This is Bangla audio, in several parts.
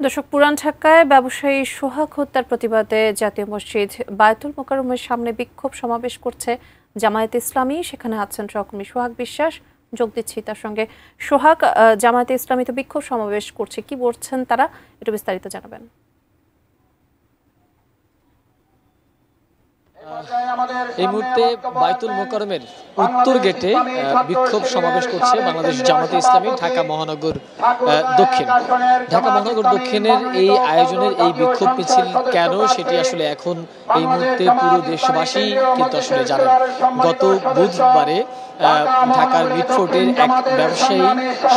দর্শক, পুরান ঢাকায় ব্যবসায়ী সোহাগ হত্যার প্রতিবাদে জাতীয় মসজিদ বায়তুল মোকাররমের সামনে বিক্ষোভ সমাবেশ করছে জামায়াতে ইসলামী। সেখানে আছেন সহকর্মী সোহাগ বিশ্বাস, যোগ দিচ্ছি তার সঙ্গে। সোহাগ, জামায়াতে ইসলামী তো বিক্ষোভ সমাবেশ করছে, কি বলছেন তারা, একটু বিস্তারিত জানাবেন। এই মুহূর্তে বায়তুল মোকাররমের উত্তর গেটে বিক্ষোভ সমাবেশ করছে বাংলাদেশ জামায়াতে ইসলামী ঢাকা মহানগর দক্ষিণ। ঢাকা মহানগর দক্ষিণের এই আয়োজনের এই বিক্ষোভ মিছিল কেন, সেটি আসলে এখন এই মুহূর্তে পুরো দেশবাসী কিন্তু আসলে জানেন। গত বুধবারে ঢাকার মিটফোর্টের এক ব্যবসায়ী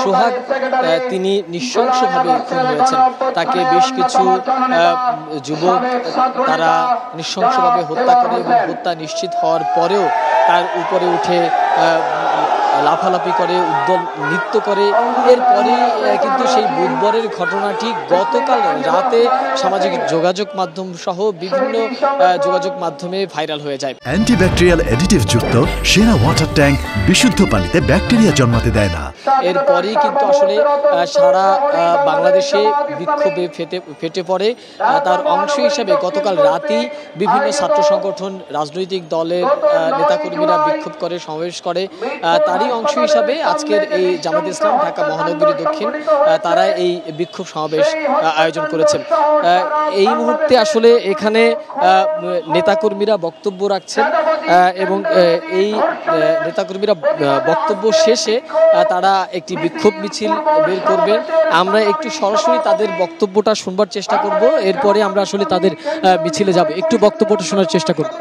সোহাগ, তিনি নৃশংসভাবে খুন হয়েছেন। তাকে বেশ কিছু যুবক তারা নৃশংসভাবে হত্যা করে এবং হত্যা নিশ্চিত হওয়ার পরেও তার উপরে উঠে লাফালাফি করে, উদ্যম নৃত্য করে। এরপরে কিন্তু সেই বুধবারের ঘটনাটি গতকাল রাতে সামাজিক যোগাযোগ মাধ্যম সহ বিভিন্ন যোগাযোগ মাধ্যমে ভাইরাল হয়ে যায়। অ্যান্টিব্যাকটেরিয়াল অ্যাডিটিভ যুক্ত সেরা ওয়াটার ট্যাঙ্ক বিশুদ্ধ পানিতে ব্যাকটেরিয়া জন্মাতে দেয় না। এরপরেই কিন্তু আসলে সারা বাংলাদেশে বিক্ষোভে ফেটে পড়ে। তার অংশ হিসেবে গতকাল রাতেই বিভিন্ন ছাত্র সংগঠন, রাজনৈতিক দলের নেতাকর্মীরা বিক্ষোভ করে, সমাবেশ করে। তারই অংশ হিসাবে আজকের এই জামায়াতে ইসলাম ঢাকা মহানগরী দক্ষিণ তারা এই বিক্ষোভ সমাবেশ আয়োজন করেছেন। এই মুহূর্তে আসলে এখানে নেতাকর্মীরা বক্তব্য রাখছেন এবং এই নেতাকর্মীরা বক্তব্য শেষে তারা একটি বিক্ষোভ মিছিল বের করবেন। আমরা একটু সরাসরি তাদের বক্তব্যটা শুনবার চেষ্টা করব, এরপরে আমরা আসলে তাদের মিছিলে যাব। একটু বক্তব্যটা শোনার চেষ্টা করব।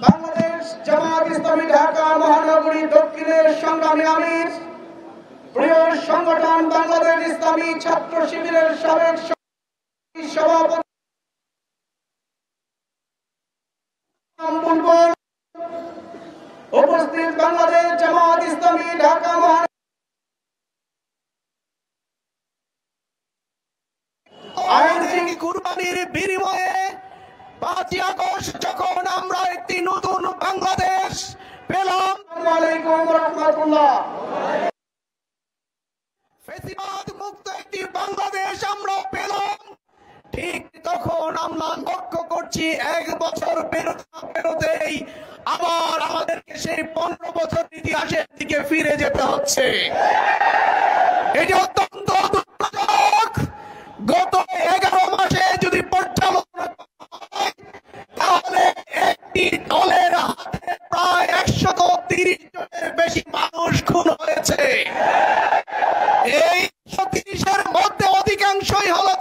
বাংলাদেশ জামায়াত ইসলামী ঢাকা মহানগরী দক্ষিণের সংগ্রামী আমির, প্রিয় সংগঠন বাংলাদেশ ইসলামী ছাত্র শিবিরের সাবেক সভাপতি উপস্থিত বাংলাদেশ জামায়াত ইসলামী ঢাকা কুরবানির বিনিময়ে 5 আগস্ট যখন আমরা একটি নতুন বাংলাদেশ পেলাম, ওয়ালাইকুম রাহমাতুল্লাহ, ফ্যাসিবাদ মুক্ত একটি বাংলাদেশ আমরা পেলাম, ঠিক তখন আমরা লক্ষ্য করছি 1 বছর পেরোতেই আবার আমাদেরকে সেই 15 বছর ইতিহাসের দিকে ফিরে যেতে হচ্ছে। এটি অত্যন্ত দুঃখজনক। গত 11 মাসে যদি পর্যালোচনা তাহলে একটি দলের হাতে প্রায় 130 জনের বেশি মানুষ খুন হয়েছে। এই 130-এর মধ্যে অধিকাংশই হলো